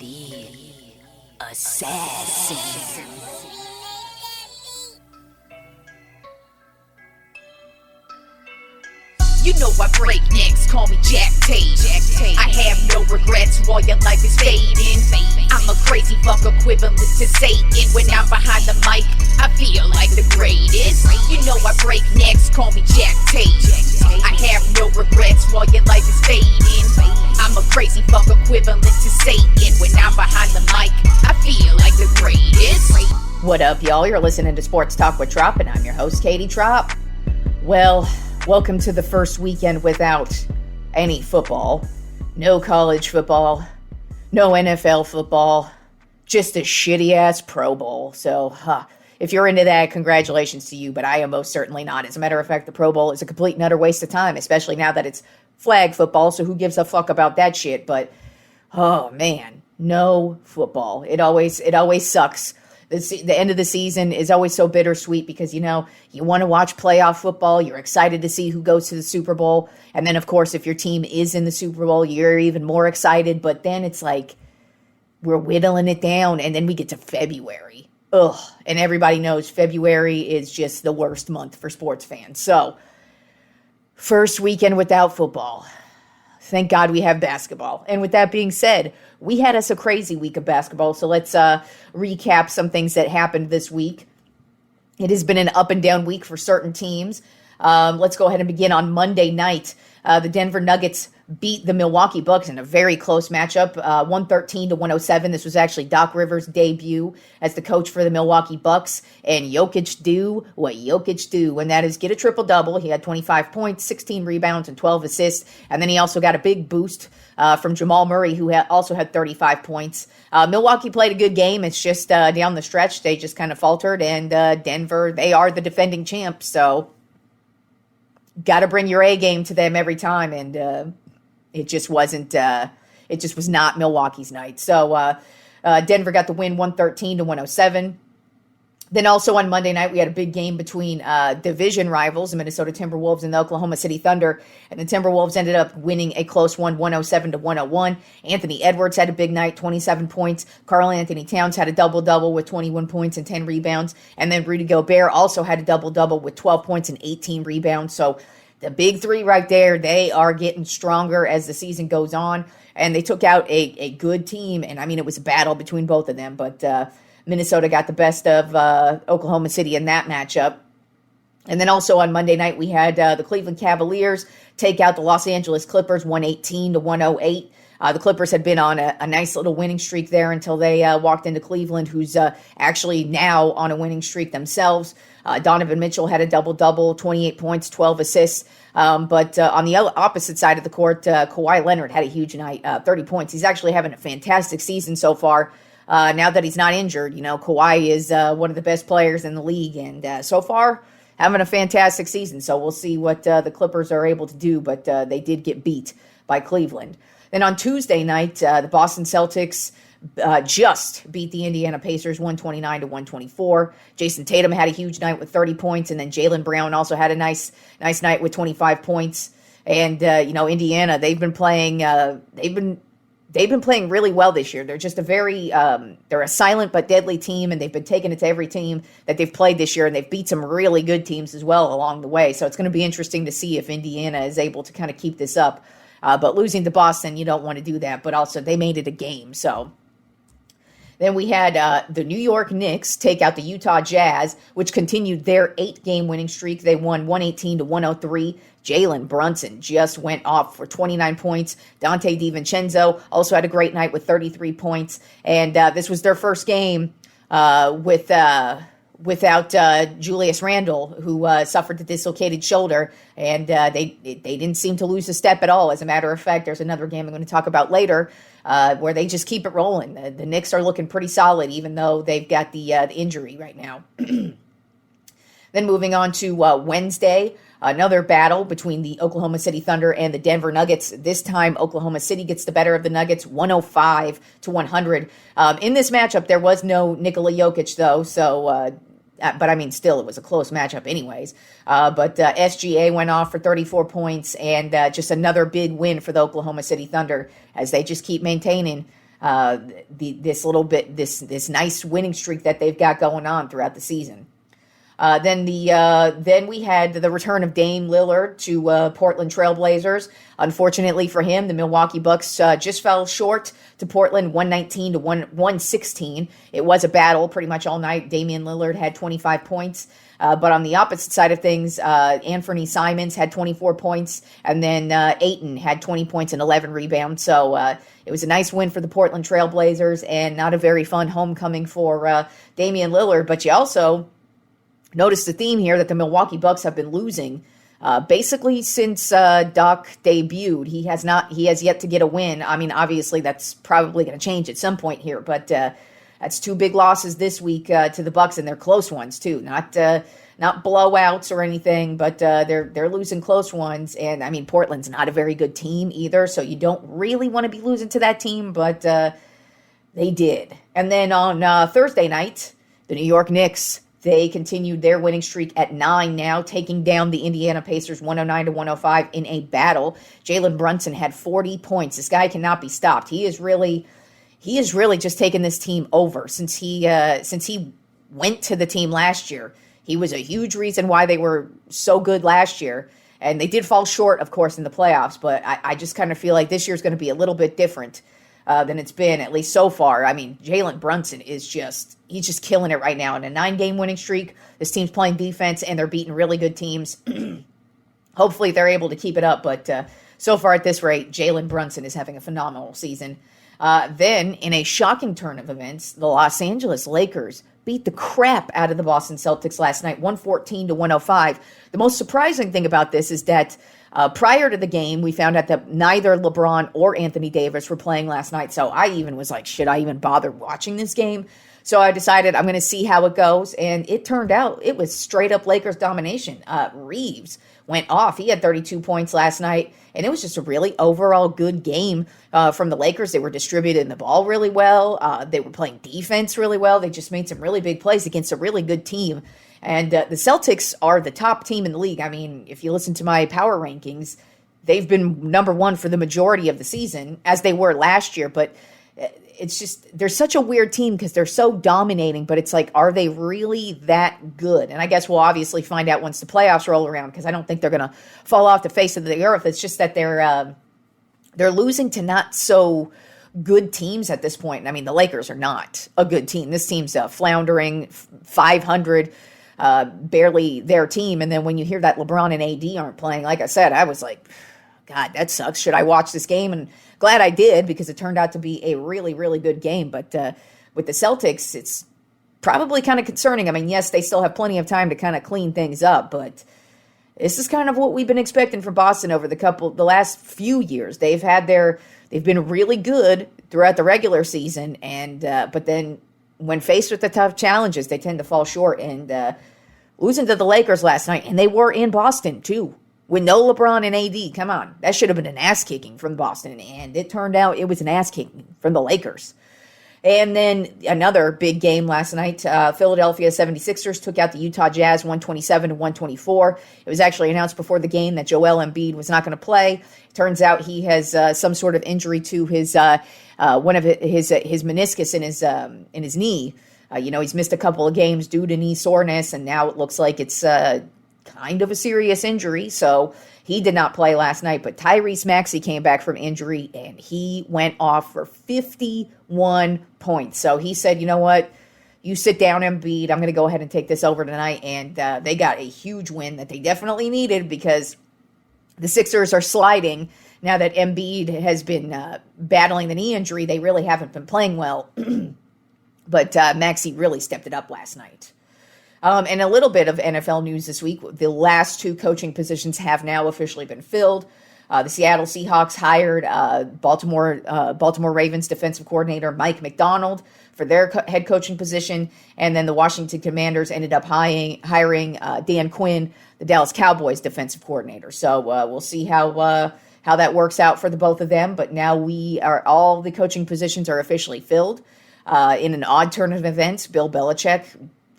The Assassin. You know I break necks, call me Jack Tate. I have no regrets while your life is fading. I'm a crazy fuck equivalent to Satan. When I'm behind the mic, I feel like the greatest. You know I break necks, call me Jack Tate. I have no regrets while your life is fading. I'm a crazy fuck equivalent to Satan. When I'm behind the mic, I feel like the greatest. What up, y'all? You're listening to Sports Talk with Tropp, and I'm your host, Katie Tropp. Well, welcome to the first weekend without any football. No college football, no NFL football, just a shitty-ass Pro Bowl. So, if you're into that, congratulations to you, but I am most certainly not. As a matter of fact, the Pro Bowl is a complete and utter waste of time, especially now that it's flag football, so who gives a fuck about that shit? But, oh man, no football. It always sucks. The end of the season is always so bittersweet because, you know, you want to watch playoff football. You're excited to see who goes to the Super Bowl. And then, of course, if your team is in the Super Bowl, you're even more excited. But then it's like we're whittling it down, and then we get to February. Ugh. And everybody knows February is just the worst month for sports fans. So, first weekend without football. Thank God we have basketball. And with that being said, we had us a crazy week of basketball. So let's recap some things that happened this week. It has been an up and down week for certain teams. Let's go ahead and begin on Monday night. The Denver Nuggets beat the Milwaukee Bucks in a very close matchup, 113-107. This was actually Doc Rivers' debut as the coach for the Milwaukee Bucks. And Jokic do what Jokic do, and that is get a triple-double. He had 25 points, 16 rebounds, and 12 assists. And then he also got a big boost from Jamal Murray, who also had 35 points. Milwaukee played a good game. It's just down the stretch, they just kind of faltered. And Denver, they are the defending champs, so got to bring your A game to them every time. And it just wasn't, it just was not Milwaukee's night. So Denver got the win 113-107. Then also on Monday night, we had a big game between division rivals, the Minnesota Timberwolves and the Oklahoma City Thunder. And the Timberwolves ended up winning a close one, 107-101. Anthony Edwards had a big night, 27 points. Karl Anthony Towns had a double-double with 21 points and 10 rebounds. And then Rudy Gobert also had a double-double with 12 points and 18 rebounds. So the big three right there, they are getting stronger as the season goes on. And they took out a good team. And, I mean, it was a battle between both of them. But Minnesota got the best of Oklahoma City in that matchup. And then also on Monday night, we had the Cleveland Cavaliers take out the Los Angeles Clippers 118-108. The Clippers had been on a nice little winning streak there until they walked into Cleveland, who's actually now on a winning streak themselves. Donovan Mitchell had a double-double, 28 points, 12 assists. But on the opposite side of the court, Kawhi Leonard had a huge night, 30 points. He's actually having a fantastic season so far. Now that he's not injured, you know, Kawhi is one of the best players in the league. And so far, having a fantastic season. So we'll see what the Clippers are able to do. But they did get beat by Cleveland. Then on Tuesday night, the Boston Celtics just beat the Indiana Pacers 129-124. Jason Tatum had a huge night with 30 points, and then Jaylen Brown also had a nice night with 25 points. And you know, Indiana, they've been playing really well this year. They're just they're a silent but deadly team, and they've been taking it to every team that they've played this year, and they've beat some really good teams as well along the way. So it's going to be interesting to see if Indiana is able to kind of keep this up. But losing to Boston, you don't want to do that. But also, they made it a game. So then we had the New York Knicks take out the Utah Jazz, which continued their 8-game winning streak. They won 118-103. Jalen Brunson just went off for 29 points. Dante DiVincenzo also had a great night with 33 points. And this was their first game without Julius Randle, who suffered the dislocated shoulder, and they didn't seem to lose a step at all. As a matter of fact, there's another game I'm going to talk about later where they just keep it rolling. The Knicks are looking pretty solid, even though they've got the injury right now. Then moving on to Wednesday, another battle between the Oklahoma City Thunder and the Denver Nuggets. This time, Oklahoma City gets the better of the Nuggets, 105-100. In this matchup, there was no Nikola Jokic, though, so but I mean, still, it was a close matchup anyways. But SGA went off for 34 points, and just another big win for the Oklahoma City Thunder as they just keep maintaining this nice winning streak that they've got going on throughout the season. Then we had the return of Dame Lillard to Portland Trailblazers. Unfortunately for him, the Milwaukee Bucks just fell short to Portland, 119 to 116. It was a battle pretty much all night. Damian Lillard had 25 points. But on the opposite side of things, Anthony Simons had 24 points, and then Ayton had 20 points and 11 rebounds. So it was a nice win for the Portland Trailblazers, and not a very fun homecoming for Damian Lillard. But you also notice the theme here that the Milwaukee Bucks have been losing basically since Doc debuted. He has yet to get a win. I mean, obviously that's probably going to change at some point here, but that's 2 big losses this week to the Bucks, and they're close ones too. Not blowouts or anything, but they're losing close ones. And I mean, Portland's not a very good team either, so you don't really want to be losing to that team, but they did. And then on Thursday night, the New York Knicks, they continued their winning streak at 9 now, taking down the Indiana Pacers 109 to 105 in a battle. Jalen Brunson had 40 points. This guy cannot be stopped. He is really just taken this team over since he went to the team last year. He was a huge reason why they were so good last year. And they did fall short, of course, in the playoffs. But I just kind of feel like this year's going to be a little bit different than it's been, at least so far. I mean, Jalen Brunson he's just killing it right now. In a 9-game winning streak, this team's playing defense, and they're beating really good teams. Hopefully they're able to keep it up. But so far at this rate, Jalen Brunson is having a phenomenal season. Then, in a shocking turn of events, the Los Angeles Lakers beat the crap out of the Boston Celtics last night, 114 to 105. The most surprising thing about this is that prior to the game, we found out that neither LeBron or Anthony Davis were playing last night. So I even was like, should I even bother watching this game? So I decided I'm going to see how it goes. And it turned out it was straight up Lakers domination. Reeves went off. He had 32 points last night. And it was just a really overall good game from the Lakers. They were distributing the ball really well. They were playing defense really well. They just made some really big plays against a really good team. And the Celtics are the top team in the league. I mean, if you listen to my power rankings, they've been number one for the majority of the season, as they were last year. But it's just, they're such a weird team because they're so dominating. But it's like, are they really that good? And I guess we'll obviously find out once the playoffs roll around, because I don't think they're going to fall off the face of the earth. It's just that they're losing to not so good teams at this point. I mean, the Lakers are not a good team. This team's floundering, 500. Barely their team. And then when you hear that LeBron and AD aren't playing, like I said, I was like, God, that sucks. Should I watch this game? And glad I did, because it turned out to be a really, really good game. But with the Celtics, it's probably kind of concerning. I mean, yes, they still have plenty of time to kind of clean things up, but this is kind of what we've been expecting from Boston over the last few years. They've been really good throughout the regular season, and but then when faced with the tough challenges, they tend to fall short. And losing to the Lakers last night, and they were in Boston too, with no LeBron and AD. Come on, that should have been an ass-kicking from Boston, and it turned out it was an ass-kicking from the Lakers. And then another big game last night, Philadelphia 76ers took out the Utah Jazz 127 to 124. It was actually announced before the game that Joel Embiid was not going to play. Turns out he has some sort of injury to his one of his meniscus in his knee. He's missed a couple of games due to knee soreness, and now it looks like it's kind of a serious injury. So he did not play last night, but Tyrese Maxey came back from injury, and he went off for 51 points. So he said, you know what? You sit down, Embiid. I'm going to go ahead and take this over tonight. And they got a huge win that they definitely needed, because the Sixers are sliding. Now that Embiid has been battling the knee injury, they really haven't been playing well. But Maxey really stepped it up last night. And a little bit of NFL news this week. The last 2 coaching positions have now officially been filled. The Seattle Seahawks hired Baltimore Ravens defensive coordinator Mike McDonald for their head coaching position. And then the Washington Commanders ended up hiring Dan Quinn, the Dallas Cowboys defensive coordinator. So we'll see how that works out for the both of them. But now all the coaching positions are officially filled. In an odd turn of events, Bill Belichick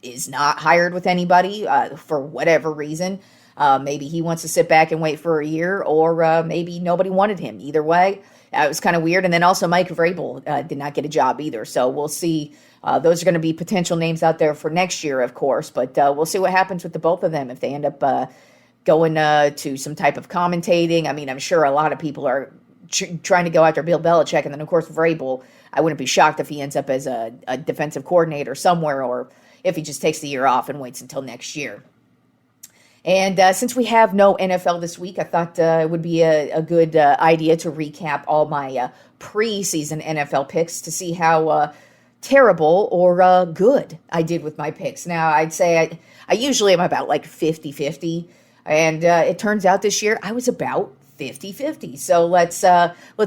is not hired with anybody for whatever reason. Maybe he wants to sit back and wait for a year, or maybe nobody wanted him. Either way, It was kind of weird. And then also Mike Vrabel did not get a job either. So we'll see. Those are going to be potential names out there for next year, of course. But we'll see what happens with the both of them if they end up going to some type of commentating. I mean, I'm sure a lot of people are trying to go after Bill Belichick. And then, of course, Vrabel, I wouldn't be shocked if he ends up as a defensive coordinator somewhere, or if he just takes the year off and waits until next year. And since we have no NFL this week, I thought it would be a good idea to recap all my preseason NFL picks to see how terrible or good I did with my picks. Now, I'd say I usually am about like 50-50, and it turns out this year I was about 50-50. So let's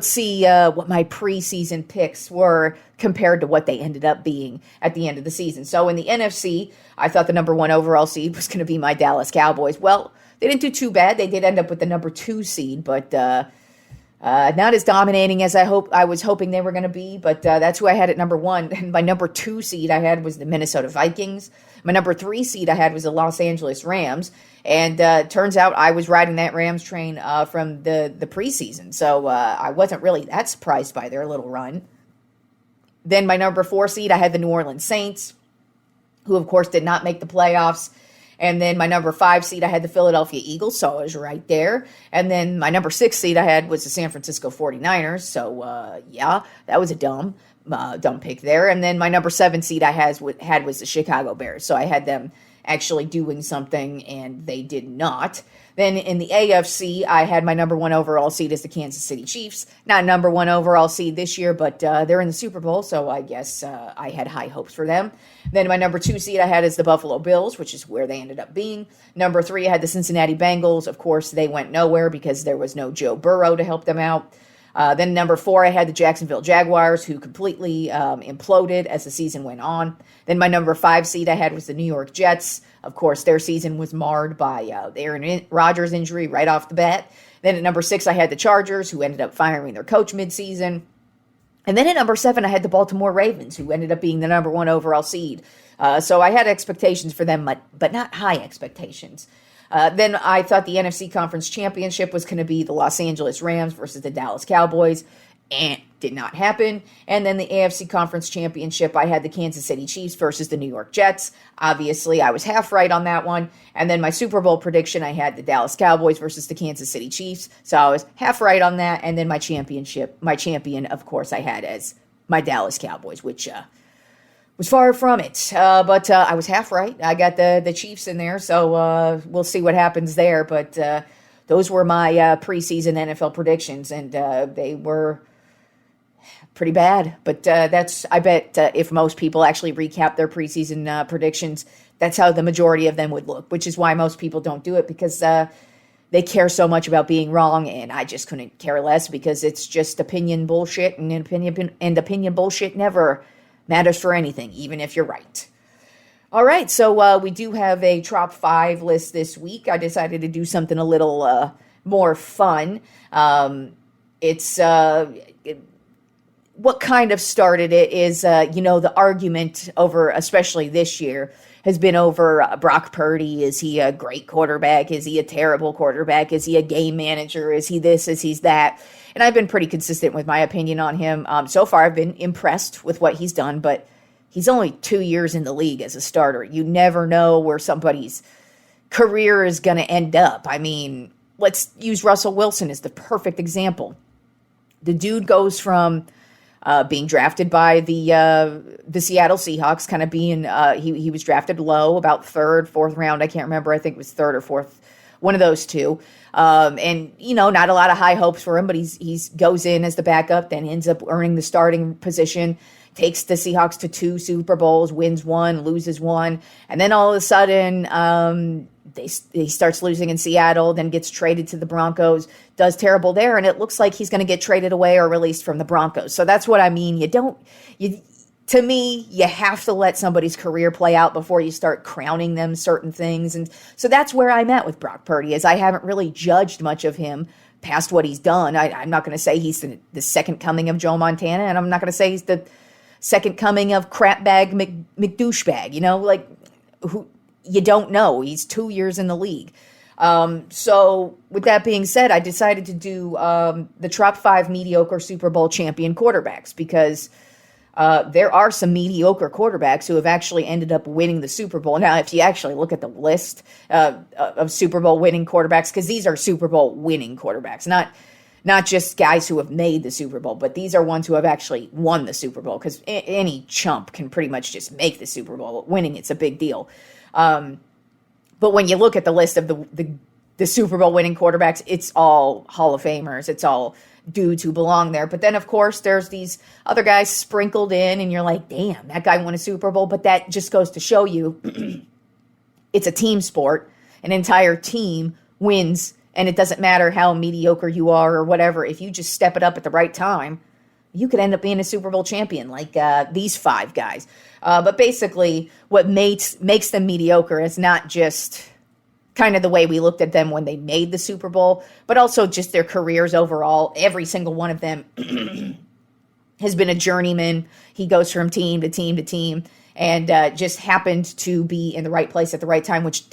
see what my preseason picks were compared to what they ended up being at the end of the season. So in the NFC, I thought the number 1 overall seed was going to be my Dallas Cowboys. Well, they didn't do too bad. They did end up with the number 2 seed, but not as dominating as I was hoping they were going to be. But that's who I had at number 1. And my number 2 seed I had was the Minnesota Vikings. My number 3 seed I had was the Los Angeles Rams. And turns out I was riding that Rams train from the preseason. So I wasn't really that surprised by their little run. Then my number 4 seed, I had the New Orleans Saints, who, of course, did not make the playoffs. And then my number 5 seed, I had the Philadelphia Eagles, so I was right there. And then my number 6 seed I had was the San Francisco 49ers. So, yeah, that was a dumb pick there. And then my number 7 seed I had was the Chicago Bears. So I had them actually doing something, and they did not. Then in the AFC, I had my number 1 overall seed as the Kansas City Chiefs. Not number 1 overall seed this year, but they're in the Super Bowl, so I guess I had high hopes for them. Then my number 2 seed I had is the Buffalo Bills, which is where they ended up being. Number 3, I had the Cincinnati Bengals. Of course, they went nowhere because there was no Joe Burrow to help them out. Then number 4, I had the Jacksonville Jaguars, who completely imploded as the season went on. Then my number 5 seed I had was the New York Jets. Of course, their season was marred by the Aaron Rodgers injury right off the bat. Then at number 6, I had the Chargers, who ended up firing their coach midseason. And then at number 7, I had the Baltimore Ravens, who ended up being the number 1 overall seed. So I had expectations for them, but not high expectations. Then I thought the NFC Conference Championship was going to be the Los Angeles Rams versus the Dallas Cowboys, and did not happen. And then the AFC Conference Championship, I had the Kansas City Chiefs versus the New York Jets. Obviously, I was half right on that one. And then my Super Bowl prediction, I had the Dallas Cowboys versus the Kansas City Chiefs. So I was half right on that. And then my champion, of course, I had as my Dallas Cowboys, which was far from it. But I was half right. I got the Chiefs in there, so we'll see what happens there. But those were my preseason NFL predictions, and they were pretty bad. But I bet if most people actually recap their preseason predictions, that's how the majority of them would look, which is why most people don't do it, because they care so much about being wrong, and I just couldn't care less, because it's just opinion bullshit, and opinion bullshit never matters for anything, even if you're right. All right, so we do have a Tropp 5 list this week. I decided to do something a little more fun. It's what kind of started it is, the argument over, especially this year, has been over Brock Purdy. Is he a great quarterback? Is he a terrible quarterback? Is he a game manager? Is he this? Is he that? And I've been pretty consistent with my opinion on him. So far, I've been impressed with what he's done, but he's only 2 years in the league as a starter. You never know where somebody's career is going to end up. I mean, let's use Russell Wilson as the perfect example. The dude goes from being drafted by the Seattle Seahawks, kind of being, he was drafted low, about third, fourth round. I can't remember. I think it was third or fourth, one of those two. And, not a lot of high hopes for him, but he's goes in as the backup, then ends up earning the starting position, takes the Seahawks to 2 Super Bowls, wins 1, loses 1. And then all of a sudden, he starts losing in Seattle, then gets traded to the Broncos, does terrible there, and it looks like he's going to get traded away or released from the Broncos. So that's what I mean. To me, you have to let somebody's career play out before you start crowning them certain things. And so that's where I'm at with Brock Purdy, is I haven't really judged much of him past what he's done. I'm not going to say he's the second coming of Joe Montana, and I'm not going to say he's the second coming of crapbag McDouchebag. Who you don't know. He's 2 years in the league. So with that being said, I decided to do the top 5 mediocre Super Bowl champion quarterbacks because there are some mediocre quarterbacks who have actually ended up winning the Super Bowl. Now, if you actually look at the list of Super Bowl winning quarterbacks, because these are Super Bowl winning quarterbacks, not just guys who have made the Super Bowl, but these are ones who have actually won the Super Bowl, because any chump can pretty much just make the Super Bowl. Winning, it's a big deal. But when you look at the list of the Super Bowl winning quarterbacks, it's all Hall of Famers. It's all dudes who belong there. But then, of course, there's these other guys sprinkled in, and you're like, damn, that guy won a Super Bowl. But that just goes to show you it's a team sport. An entire team wins, and it doesn't matter how mediocre you are or whatever. If you just step it up at the right time, you could end up being a Super Bowl champion like these 5 guys. But basically, what makes them mediocre is not just kind of the way we looked at them when they made the Super Bowl, but also just their careers overall. Every single one of them has been a journeyman. He goes from team to team to team, and just happened to be in the right place at the right time, which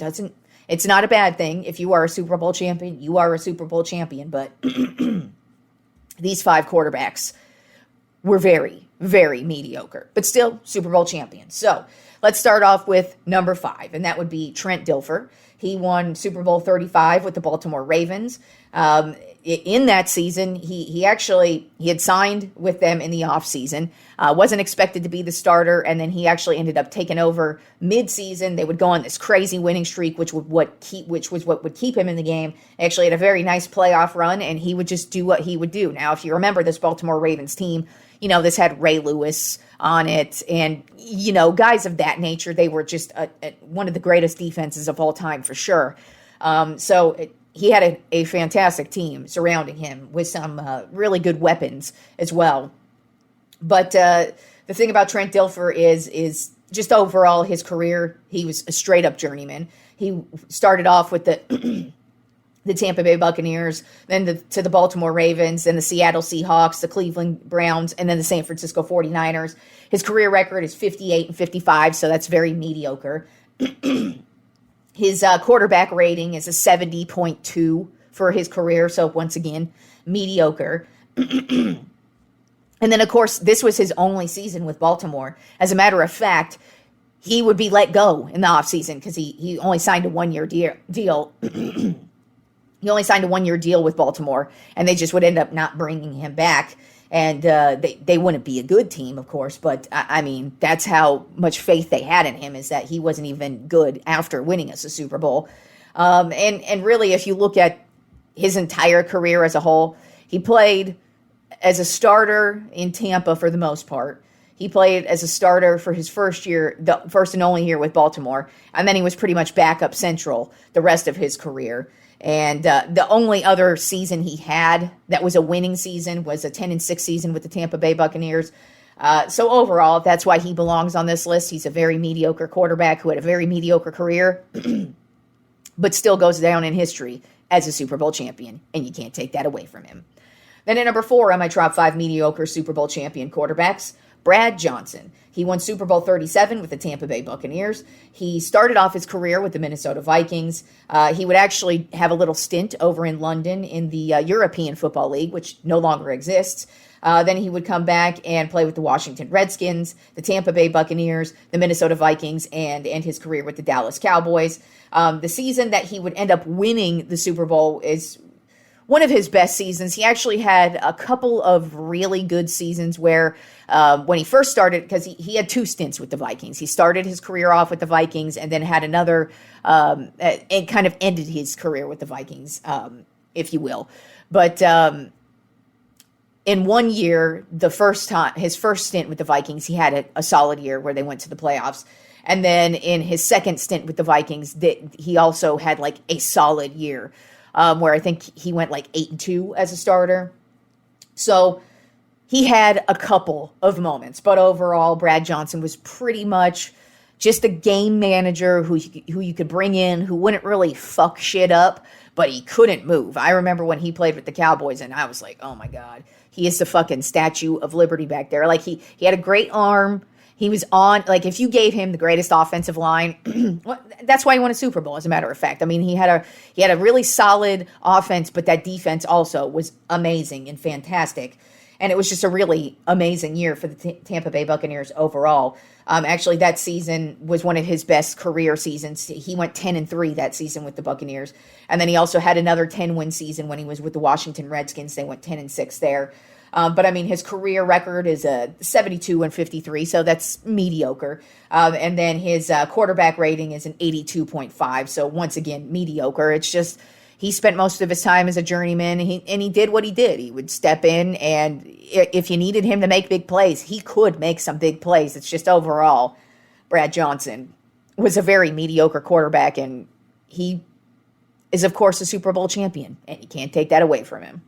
it's not a bad thing. If you are a Super Bowl champion, you are a Super Bowl champion. But these 5 quarterbacks were very, very mediocre, but still Super Bowl champions. So let's start off with number 5, and that would be Trent Dilfer. He won Super Bowl 35 with the Baltimore Ravens. In that season, he had signed with them in the offseason, wasn't expected to be the starter, and then he actually ended up taking over mid-season. They would go on this crazy winning streak, which was what would keep him in the game. They actually had a very nice playoff run, and he would just do what he would do. Now, if you remember this Baltimore Ravens team, this had Ray Lewis on it, and, guys of that nature. They were just one of the greatest defenses of all time, for sure. He had a fantastic team surrounding him with some really good weapons as well. But the thing about Trent Dilfer is just overall his career, he was a straight-up journeyman. He started off with the Tampa Bay Buccaneers, then to the Baltimore Ravens, then the Seattle Seahawks, the Cleveland Browns, and then the San Francisco 49ers. His career record is 58-55, so that's very mediocre. His quarterback rating is a 70.2 for his career, so once again, mediocre. And then, of course, this was his only season with Baltimore. As a matter of fact, he would be let go in the offseason because he only signed a one-year deal. He only signed a one-year deal with Baltimore, and they just would end up not bringing him back. And they wouldn't be a good team, of course, but, that's how much faith they had in him, is that he wasn't even good after winning us a Super Bowl. And really, if you look at his entire career as a whole, he played as a starter in Tampa for the most part. He played as a starter for his first year, the first and only year with Baltimore, and then he was pretty much backup central the rest of his career. And the only other season he had that was a winning season was a 10-6 season with the Tampa Bay Buccaneers. So overall, that's why he belongs on this list. He's a very mediocre quarterback who had a very mediocre career, but still goes down in history as a Super Bowl champion, and you can't take that away from him. Then at number 4 on my top 5 mediocre Super Bowl champion quarterbacks, Brad Johnson. He won Super Bowl 37 with the Tampa Bay Buccaneers. He started off his career with the Minnesota Vikings. He would actually have a little stint over in London in the European Football League, which no longer exists. Then he would come back and play with the Washington Redskins, the Tampa Bay Buccaneers, the Minnesota Vikings, and his career with the Dallas Cowboys. The season that he would end up winning the Super Bowl is one of his best seasons. He actually had a couple of really good seasons where when he first started, because he had 2 stints with the Vikings. He started his career off with the Vikings and then had another, and kind of ended his career with the Vikings, if you will. But in one year, his first stint with the Vikings, he had a solid year where they went to the playoffs. And then in his second stint with the Vikings, he also had like a solid year. Where I think he went like 8-2 as a starter. So he had a couple of moments, but overall, Brad Johnson was pretty much just a game manager who you could bring in, who wouldn't really fuck shit up, but he couldn't move. I remember when he played with the Cowboys, and I was like, oh my God, he is the fucking Statue of Liberty back there. Like he had a great arm. He was on, like, if you gave him the greatest offensive line, well, that's why he won a Super Bowl, as a matter of fact. I mean, he had a really solid offense, but that defense also was amazing and fantastic. And it was just a really amazing year for the Tampa Bay Buccaneers overall. Actually, that season was one of his best career seasons. He went 10-3 that season with the Buccaneers. And then he also had another 10-win season when he was with the Washington Redskins. They went 10-6 there. But I mean, his career record is a 72-53, so that's mediocre. And then his quarterback rating is an 82.5. So once again, mediocre. It's just he spent most of his time as a journeyman, and he did what he did. He would step in, and if you needed him to make big plays, he could make some big plays. It's just overall, Brad Johnson was a very mediocre quarterback, and he is, of course, a Super Bowl champion, and you can't take that away from him.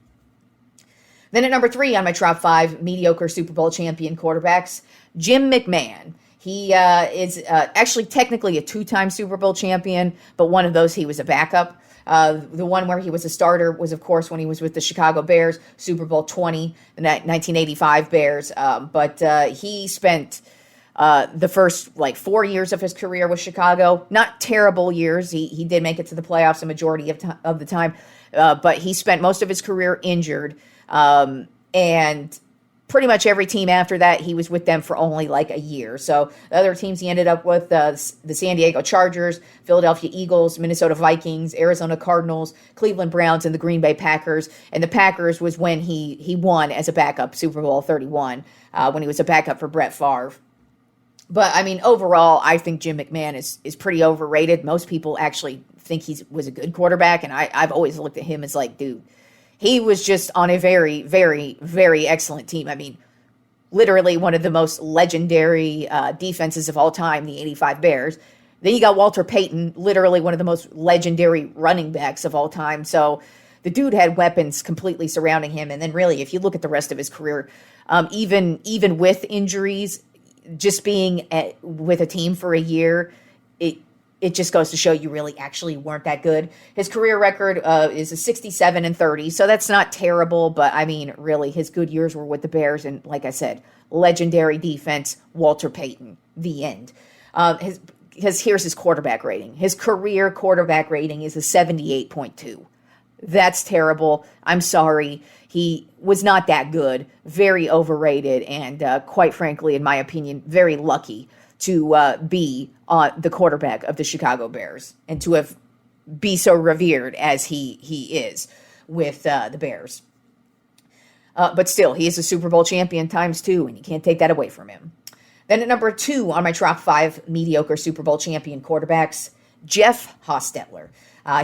Then at number 3 on my top 5 mediocre Super Bowl champion quarterbacks, Jim McMahon. He is actually technically a 2-time Super Bowl champion, but one of those he was a backup. The one where he was a starter was, of course, when he was with the Chicago Bears, Super Bowl 20, the 1985 Bears. But he spent the first 4 years of his career with Chicago. Not terrible years. He did make it to the playoffs a majority of the time, but he spent most of his career injured. And pretty much every team after that, he was with them for only a year. So the other teams he ended up with, the San Diego Chargers, Philadelphia Eagles, Minnesota Vikings, Arizona Cardinals, Cleveland Browns, and the Green Bay Packers. And the Packers was when he won as a backup Super Bowl 31, when he was a backup for Brett Favre. But, I mean, overall, I think Jim McMahon is pretty overrated. Most people actually think he was a good quarterback, and I've always looked at him as dude, he was just on a very, very, very excellent team. I mean, literally one of the most legendary defenses of all time, the 85 Bears. Then you got Walter Payton, literally one of the most legendary running backs of all time. So the dude had weapons completely surrounding him. And then really, if you look at the rest of his career, even with injuries, just being with a team for a year, it just goes to show you really actually weren't that good. His career record is a 67-30, so that's not terrible, but I mean, really, his good years were with the Bears, and like I said, legendary defense, Walter Payton, the end. Because here's his quarterback rating. His career quarterback rating is a 78.2. That's terrible. I'm sorry. He was not that good, very overrated, and quite frankly, in my opinion, very lucky to be the quarterback of the Chicago Bears and to be so revered as he is with the Bears. But still, he is a Super Bowl champion ×2, and you can't take that away from him. Then at number 2 on my top 5 mediocre Super Bowl champion quarterbacks, Jeff Hostetler.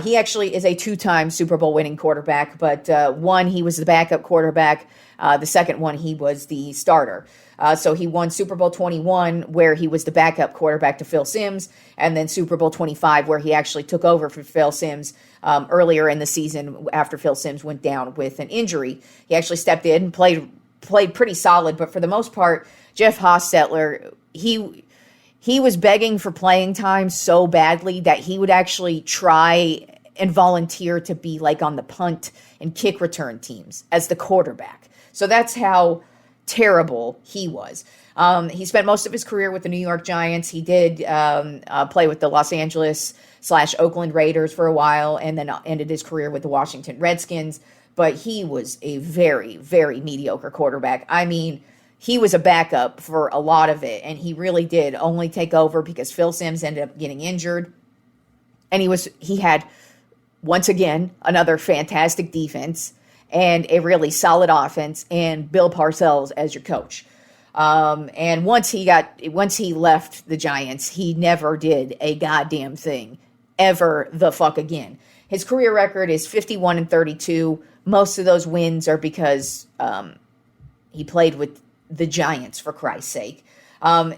He actually is a 2-time Super Bowl winning quarterback, but one, he was the backup quarterback. The second one, he was the starter. So he won Super Bowl 21, where he was the backup quarterback to Phil Simms, and then Super Bowl 25, where he actually took over for Phil Simms earlier in the season after Phil Simms went down with an injury. He actually stepped in and played pretty solid, but for the most part, Jeff Hostetler, he was begging for playing time so badly that he would actually try and volunteer to be on the punt and kick return teams as the quarterback. So that's how terrible he was. He spent most of his career with the New York Giants. He did play with the Los Angeles/Oakland Raiders for a while, and then ended his career with the Washington Redskins. But he was a very, very mediocre quarterback. I mean, he was a backup for a lot of it, and he really did only take over because Phil Simms ended up getting injured. And he had, once again, another fantastic defense and a really solid offense, and Bill Parcells as your coach. And once he left the Giants, he never did a goddamn thing ever the fuck again. His career record is 51-32. Most of those wins are because he played with the Giants, for Christ's sake.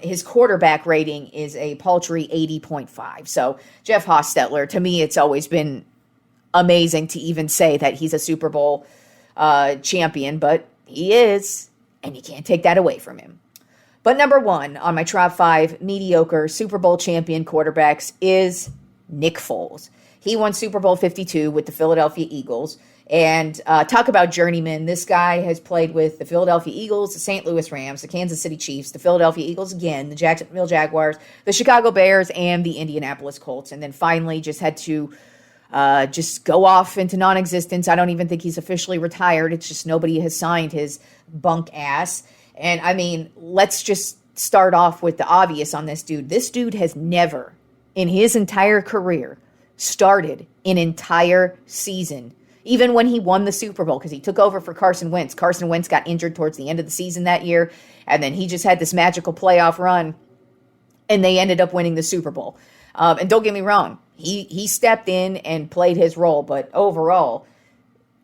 His quarterback rating is a paltry 80.5. So Jeff Hostetler, to me, it's always been amazing to even say that he's a Super Bowl champion, but he is, and you can't take that away from him. But number 1 on my top 5 mediocre Super Bowl champion quarterbacks is Nick Foles. He won Super Bowl 52 with the Philadelphia Eagles, And talk about journeyman. This guy has played with the Philadelphia Eagles, the St. Louis Rams, the Kansas City Chiefs, the Philadelphia Eagles again, the Jacksonville Jaguars, the Chicago Bears, and the Indianapolis Colts. And then finally just had to just go off into non-existence. I don't even think he's officially retired. It's just nobody has signed his bunk ass. And I mean, let's just start off with the obvious on this dude. This dude has never, in his entire career, started an entire season, even when he won the Super Bowl, because he took over for Carson Wentz. Carson Wentz got injured towards the end of the season that year, and then he just had this magical playoff run, and they ended up winning the Super Bowl. And don't get me wrong, he stepped in and played his role, but overall,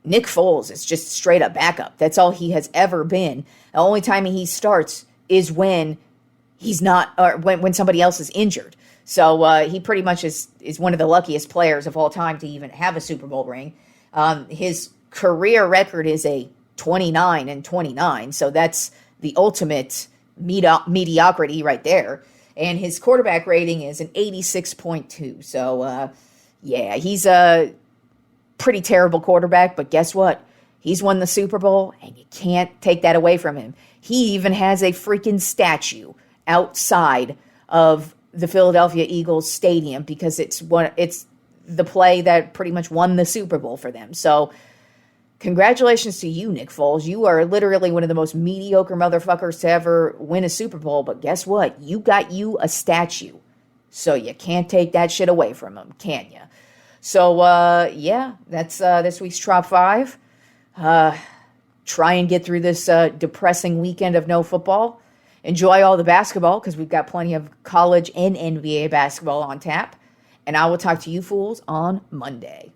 Nick Foles is just straight up backup. That's all he has ever been. The only time he starts is when he's not, or when somebody else is injured. So he pretty much is one of the luckiest players of all time to even have a Super Bowl ring. His career record is a 29-29, so that's the ultimate mediocrity right there. And his quarterback rating is an 86.2. So, yeah, he's a pretty terrible quarterback, but guess what? He's won the Super Bowl, and you can't take that away from him. He even has a freaking statue outside of the Philadelphia Eagles stadium because it's the play that pretty much won the Super Bowl for them. So congratulations to you, Nick Foles. You are literally one of the most mediocre motherfuckers to ever win a Super Bowl. But guess what? You got you a statue. So you can't take that shit away from him, can you? So, yeah, that's this week's Trop 5. Try and get through this depressing weekend of no football. Enjoy all the basketball because we've got plenty of college and NBA basketball on tap. And I will talk to you fools on Monday.